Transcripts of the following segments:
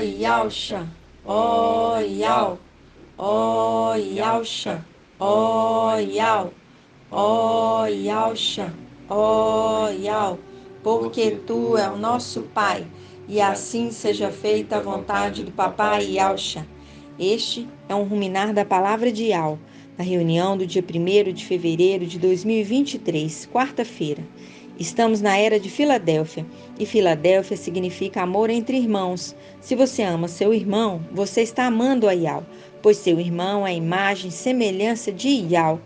Yausha, ó Yau, ó Yausha, ó Yau, ó Yausha, ó Yau, porque tu é o nosso Pai, e assim seja feita a vontade do Papai Yausha. Este é um ruminar da palavra de Yau, na reunião do dia 1º de fevereiro de 2023, quarta-feira. Estamos na era de Filadélfia, e Filadélfia significa amor entre irmãos. Se você ama seu irmão, você está amando a Yau, pois seu irmão é a imagem e semelhança de Yau.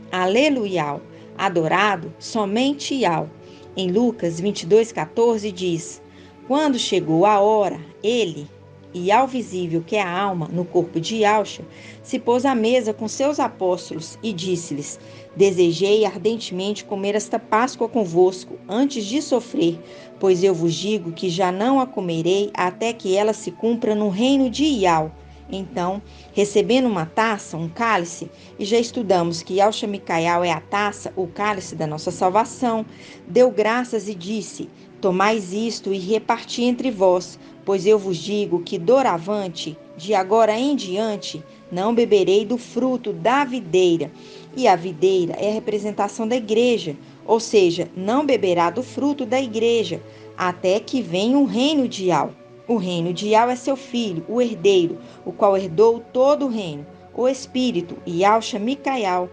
Aleluia! Adorado somente Yau. Em Lucas 22:14 diz: quando chegou a hora, ele, Yau visível, que é a alma no corpo de Yausha, se pôs à mesa com seus apóstolos e disse-lhes: desejei ardentemente comer esta Páscoa convosco antes de sofrer, pois eu vos digo que já não a comerei até que ela se cumpra no reino de Yau. Então, recebendo uma taça, um cálice, e já estudamos que Yausha Mikaial é a taça, o cálice da nossa salvação, deu graças e disse: tomais isto e reparti entre vós, pois eu vos digo que doravante, de agora em diante, não beberei do fruto da videira. E a videira é a representação da igreja, ou seja, não beberá do fruto da igreja, até que venha o reino de Yau. O reino de Yau é seu filho, o herdeiro, o qual herdou todo o reino, o Espírito, Yausha Mikaial,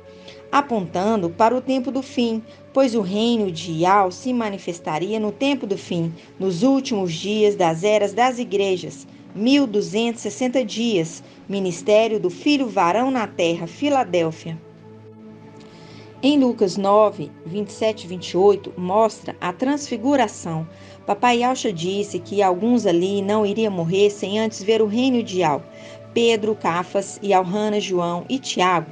apontando para o tempo do fim, pois o reino de Yau se manifestaria no tempo do fim, nos últimos dias das eras das igrejas, 1260 dias, ministério do Filho Varão na Terra, Filadélfia. Em Lucas 9, 27 e 28, mostra a transfiguração. Papai Yausha disse que alguns ali não iriam morrer sem antes ver o reino de Yau. Pedro, Cafas, Yauhana, João e Tiago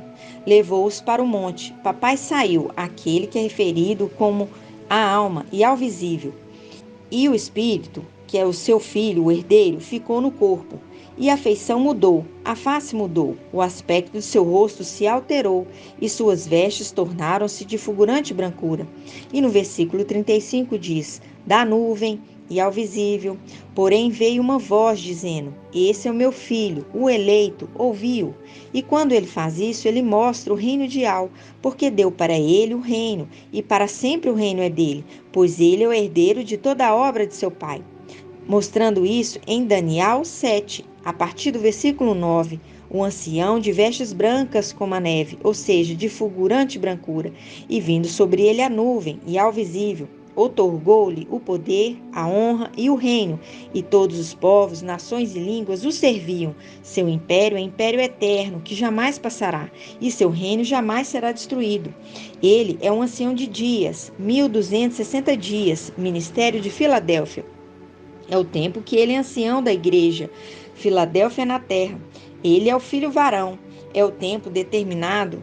levou-os para o monte. Papai saiu, aquele que é referido como a alma e ao visível. E o espírito, que é o seu filho, o herdeiro, ficou no corpo. E a feição mudou, a face mudou, o aspecto do seu rosto se alterou, e suas vestes tornaram-se de fulgurante brancura. E no versículo 35 diz: da nuvem e ao visível, porém veio uma voz dizendo: esse é o meu filho, o eleito, ouvi-o. E quando ele faz isso, ele mostra o reino de Yau, porque deu para ele o reino, e para sempre o reino é dele, pois ele é o herdeiro de toda a obra de seu pai. Mostrando isso em Daniel 7, a partir do versículo 9, o ancião de vestes brancas como a neve, ou seja, de fulgurante brancura, e vindo sobre ele a nuvem e ao visível, outorgou-lhe o poder, a honra e o reino, e todos os povos, nações e línguas o serviam. Seu império é império eterno, que jamais passará, e seu reino jamais será destruído. Ele é um ancião de dias, 1260 dias, ministério de Filadélfia. É o tempo que ele é ancião da igreja, Filadélfia na terra. Ele é o filho varão. É o tempo determinado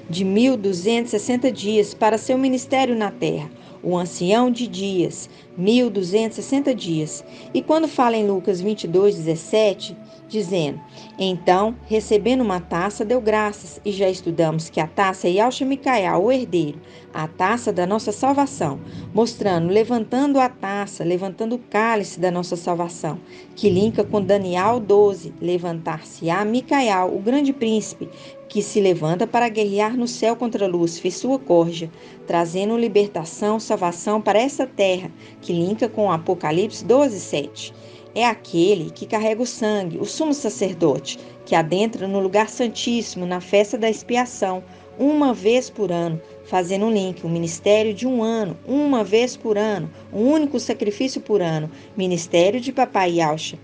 de 1260 dias para seu ministério na terra. O ancião de dias, 1260 dias. E quando fala em Lucas 22:17, dizendo: então, recebendo uma taça, deu graças, e já estudamos que a taça é Yausha Mikaial, o herdeiro, a taça da nossa salvação, mostrando, levantando a taça, levantando o cálice da nossa salvação, que linka com Daniel 12, levantar-se-á Mikaial, o grande príncipe, que se levanta para guerrear no céu contra Lúcifer e sua corja, trazendo libertação, salvação para essa terra, que linka com o Apocalipse 12:7. É aquele que carrega o sangue, o sumo sacerdote, que adentra no lugar santíssimo na festa da expiação, uma vez por ano, fazendo um link, o ministério de um ano, uma vez por ano, um único sacrifício por ano, ministério de Papai Yausha.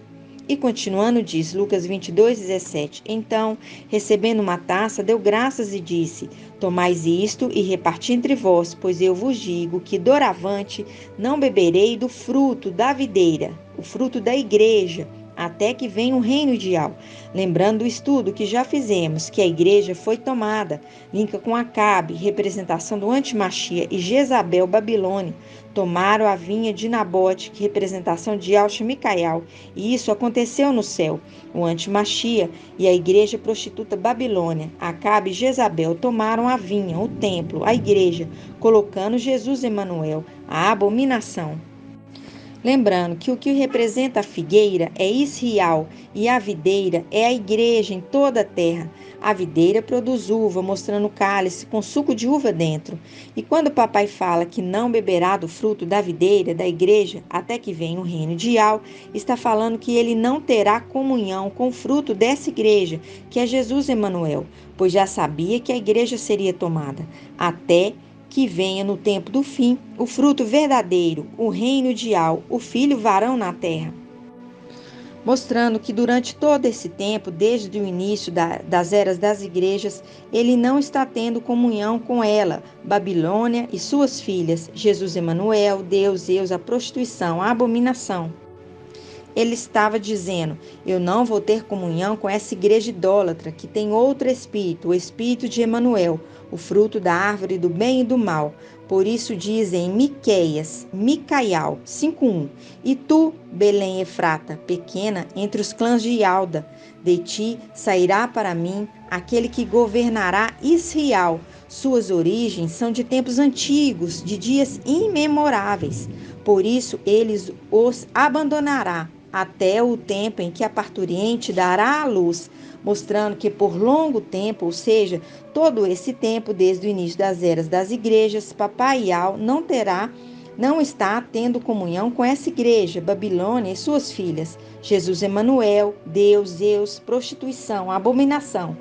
E continuando diz Lucas 22:17, então, recebendo uma taça, deu graças e disse: tomais isto e reparti entre vós, pois eu vos digo que doravante não beberei do fruto da videira, o fruto da igreja, até que venha o reino de Yau. Lembrando o estudo que já fizemos, que a igreja foi tomada, linka com Acabe, representação do Antimachia, e Jezabel, Babilônia, tomaram a vinha de Nabote, que representação de Yausha Mikaial, e isso aconteceu no céu. O Antimachia e a igreja prostituta Babilônia, Acabe e Jezabel tomaram a vinha, o templo, a igreja, colocando Jesus Emanuel, a abominação. Lembrando que o que representa a figueira é Israel e a videira é a igreja em toda a terra. A videira produz uva, mostrando o cálice com suco de uva dentro. E quando o papai fala que não beberá do fruto da videira, da igreja, até que venha o reino de Al, está falando que ele não terá comunhão com o fruto dessa igreja, que é Jesus Emanuel, pois já sabia que a igreja seria tomada, até que venha no tempo do fim o fruto verdadeiro, o reino de Al, o filho varão na terra. Mostrando que durante todo esse tempo, desde o início das eras das igrejas, ele não está tendo comunhão com ela, Babilônia e suas filhas, Jesus Emanuel, Deus, Zeus, a prostituição, a abominação. Ele estava dizendo: eu não vou ter comunhão com essa igreja idólatra, que tem outro espírito, o espírito de Emanuel, o fruto da árvore do bem e do mal. Por isso diz em Micaial 5:1: E tu, Belém Efrata, pequena entre os clãs de Alda, de ti sairá para mim aquele que governará Israel. Suas origens são de tempos antigos, de dias imemoráveis. Por isso eles os abandonará até o tempo em que a parturiente dará à luz, mostrando que por longo tempo, ou seja, todo esse tempo, desde o início das eras das igrejas, Papai Al não está tendo comunhão com essa igreja, Babilônia e suas filhas, Jesus Emanuel, Deus, Zeus, prostituição, abominação,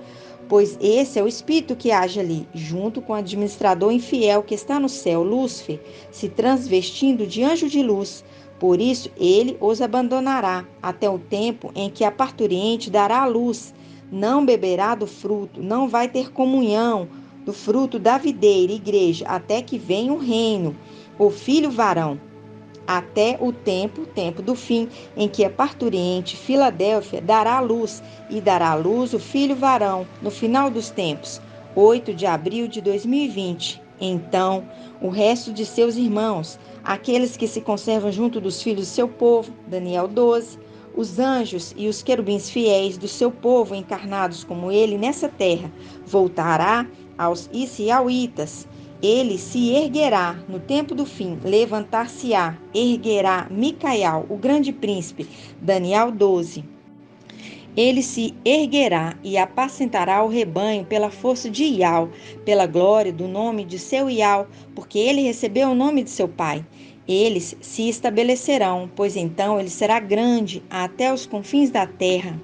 pois esse é o espírito que age ali, junto com o administrador infiel que está no céu, Lúcifer, se transvestindo de anjo de luz. Por isso ele os abandonará até o tempo em que a parturiente dará à luz. Não beberá do fruto, não vai ter comunhão do fruto da videira, igreja, até que venha o reino, o filho varão. Até o tempo do fim, em que a parturiente Filadélfia dará à luz, e dará à luz o filho varão, no final dos tempos, 8 de abril de 2020. Então, o resto de seus irmãos, aqueles que se conservam junto dos filhos do seu povo, Daniel 12, os anjos e os querubins fiéis do seu povo encarnados como ele nessa terra, voltará aos Israelitas. Ele se erguerá no tempo do fim, levantar-se-á, erguerá Micaial, o grande príncipe, Daniel 12. Ele se erguerá e apacentará o rebanho pela força de Ial, pela glória do nome de seu Ial, porque ele recebeu o nome de seu pai. Eles se estabelecerão, pois então ele será grande até os confins da terra.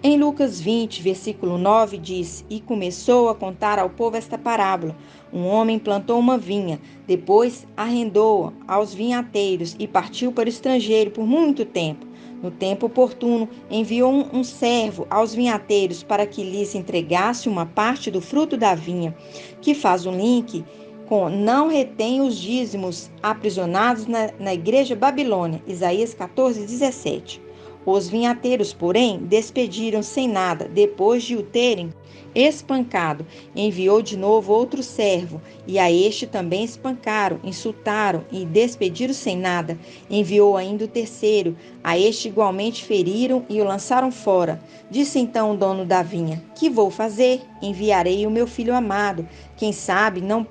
Em Lucas 20, versículo 9, diz: E começou a contar ao povo esta parábola. Um homem plantou uma vinha, depois arrendou-a aos vinhateiros e partiu para o estrangeiro por muito tempo. No tempo oportuno, enviou um servo aos vinhateiros para que lhes entregasse uma parte do fruto da vinha, que faz um link com não retém os dízimos aprisionados na igreja Babilônia, Isaías 14, 17. Os vinhateiros, porém, despediram sem nada, depois de o terem espancado. Enviou de novo outro servo, e a este também espancaram, insultaram e despediram sem nada. Enviou ainda o terceiro, a este igualmente feriram e o lançaram fora. Disse então o dono da vinha: Que vou fazer? Enviarei o meu filho amado. Quem sabe não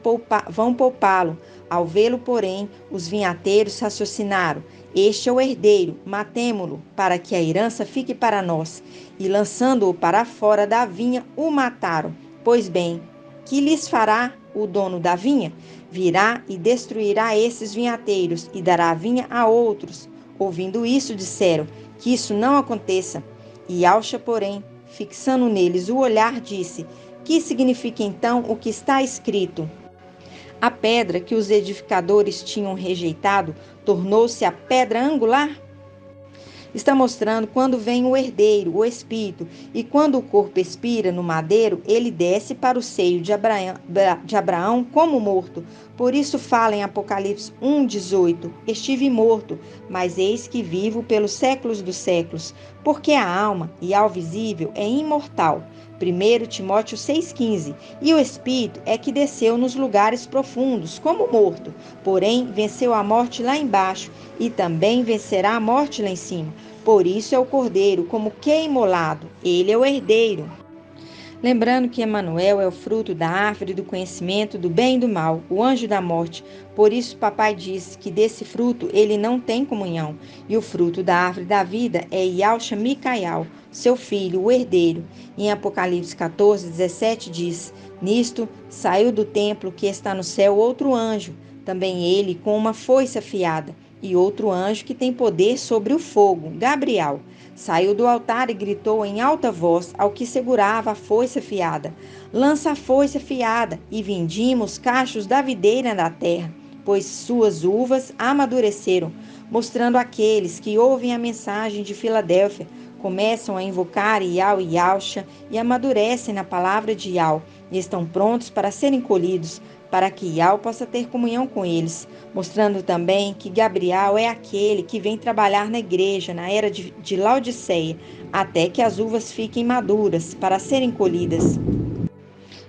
vão poupá-lo. Ao vê-lo, porém, os vinhateiros raciocinaram: Este é o herdeiro, matemo-lo, para que a herança fique para nós. E lançando-o para fora da vinha, o mataram. Pois bem, que lhes fará o dono da vinha? Virá e destruirá esses vinhateiros e dará a vinha a outros. Ouvindo isso, disseram: Que isso não aconteça. E Alcha, porém, fixando neles o olhar, disse: Que significa então o que está escrito? A pedra que os edificadores tinham rejeitado tornou-se a pedra angular? Está mostrando quando vem o herdeiro, o espírito, e quando o corpo expira no madeiro, ele desce para o seio de Abraão como morto. Por isso fala em Apocalipse 1,18: Estive morto, mas eis que vivo pelos séculos dos séculos, porque a alma e ao visível é imortal. 1 Timóteo 6,15. E o Espírito é que desceu nos lugares profundos, como morto, porém venceu a morte lá embaixo, e também vencerá a morte lá em cima. Por isso é o Cordeiro, como que imolado. Ele é o herdeiro. Lembrando que Emanuel é o fruto da árvore do conhecimento do bem e do mal, o anjo da morte. Por isso papai diz que desse fruto ele não tem comunhão. E o fruto da árvore da vida é Yalcha Micaial, seu filho, o herdeiro. Em Apocalipse 14, 17 diz: Nisto saiu do templo que está no céu outro anjo, também ele com uma foice afiada, e outro anjo que tem poder sobre o fogo, Gabriel. Saiu do altar e gritou em alta voz ao que segurava a foice afiada: Lança a foice afiada e vindima os cachos da videira da terra, pois suas uvas amadureceram, mostrando àqueles que ouvem a mensagem de Filadélfia, começam a invocar Ial e Yalcha e amadurecem na palavra de Ial e estão prontos para serem colhidos, para que Ial possa ter comunhão com eles, mostrando também que Gabriel é aquele que vem trabalhar na igreja na era de Laodiceia, até que as uvas fiquem maduras para serem colhidas.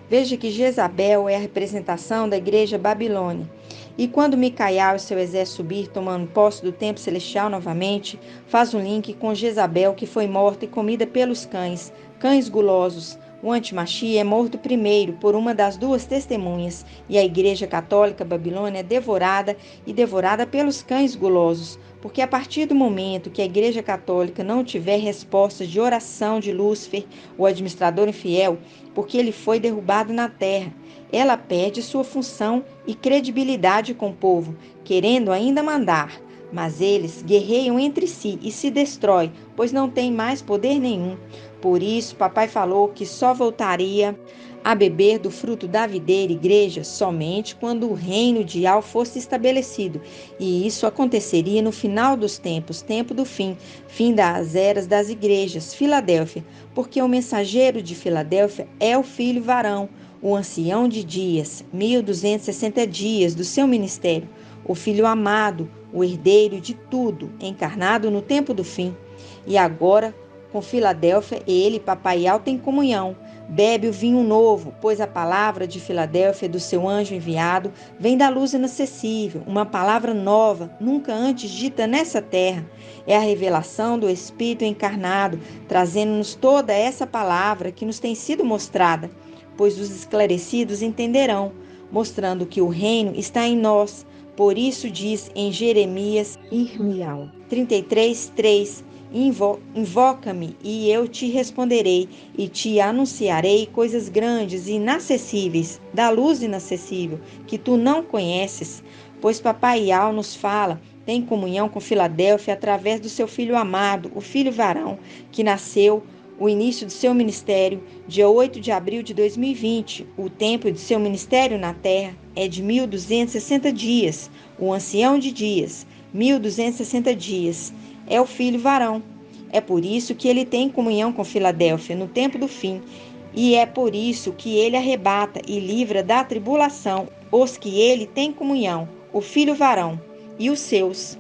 Veja que Jezabel é a representação da igreja Babilônia. E quando Micael e seu exército subir tomando posse do templo celestial novamente, faz um link com Jezabel que foi morta e comida pelos cães, cães gulosos. O antimachia é morto primeiro por uma das duas testemunhas, e a igreja católica babilônia é devorada pelos cães gulosos, porque a partir do momento que a igreja católica não tiver respostas de oração de Lúcifer, o administrador infiel, porque ele foi derrubado na terra, ela perde sua função e credibilidade com o povo, querendo ainda mandar. Mas eles guerreiam entre si e se destroem, pois não têm mais poder nenhum. Por isso, papai falou que só voltaria a beber do fruto da videira igreja somente quando o reino de Ial fosse estabelecido. E isso aconteceria no final dos tempos, tempo do fim, fim das eras das igrejas, Filadélfia, porque o mensageiro de Filadélfia é o filho varão, o ancião de dias, 1260 dias do seu ministério, o filho amado, o herdeiro de tudo, encarnado no tempo do fim. E agora, com Filadélfia, ele, papai Ial, tem comunhão. Bebe o vinho novo, pois a palavra de Filadélfia do seu anjo enviado vem da luz inacessível, uma palavra nova, nunca antes dita nessa terra. É a revelação do Espírito encarnado, trazendo-nos toda essa palavra que nos tem sido mostrada, pois os esclarecidos entenderão, mostrando que o reino está em nós. Por isso diz em Jeremias 33:3, Invoca-me e eu te responderei e te anunciarei coisas grandes e inacessíveis, da luz inacessível, que tu não conheces. Pois papai Ial nos fala, tem comunhão com Filadélfia através do seu filho amado, o filho varão, que nasceu o início do seu ministério, dia 8 de abril de 2020. O tempo de seu ministério na terra é de 1260 dias, o ancião de dias, 1260 dias. É o filho varão. É por isso que ele tem comunhão com Filadélfia no tempo do fim, e é por isso que ele arrebata e livra da tribulação os que ele tem comunhão, o filho varão e os seus,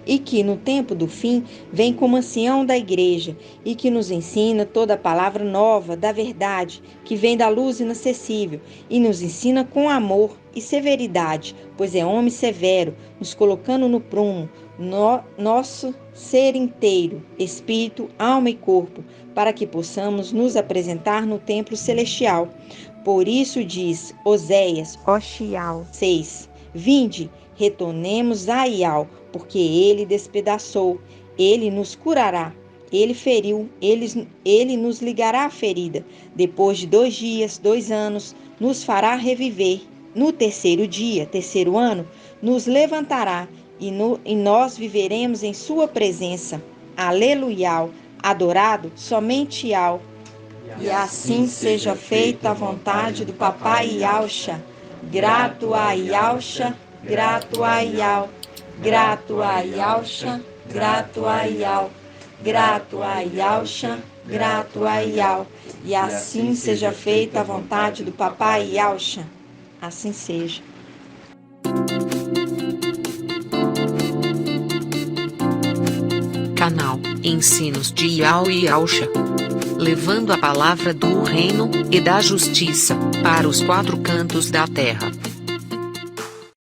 e que no tempo do fim vem como ancião da igreja e que nos ensina toda a palavra nova da verdade que vem da luz inacessível e nos ensina com amor e severidade, pois é homem severo, nos colocando no prumo, nosso ser inteiro, espírito, alma e corpo, para que possamos nos apresentar no templo celestial. Por isso diz Oséias, Oxial 6, Vinde, retornemos a Ial, porque ele despedaçou, ele nos curará, ele feriu, ele nos ligará a ferida. Depois de 2 dias, 2 anos, nos fará reviver. No terceiro dia, terceiro ano, nos levantará e nós viveremos em sua presença. Aleluia, adorado somente Ial. E assim seja feita a vontade do papai Yalcha. Grato a Yalcha, grato a Ial. Grato a Yalcha, grato a Ial. Grato a Yalcha, grato a Ial. E assim seja feita a vontade do papai Yalcha. Assim seja. Canal Ensinos de Ial e Yalcha, levando a palavra do reino e da justiça para os 4 cantos da terra.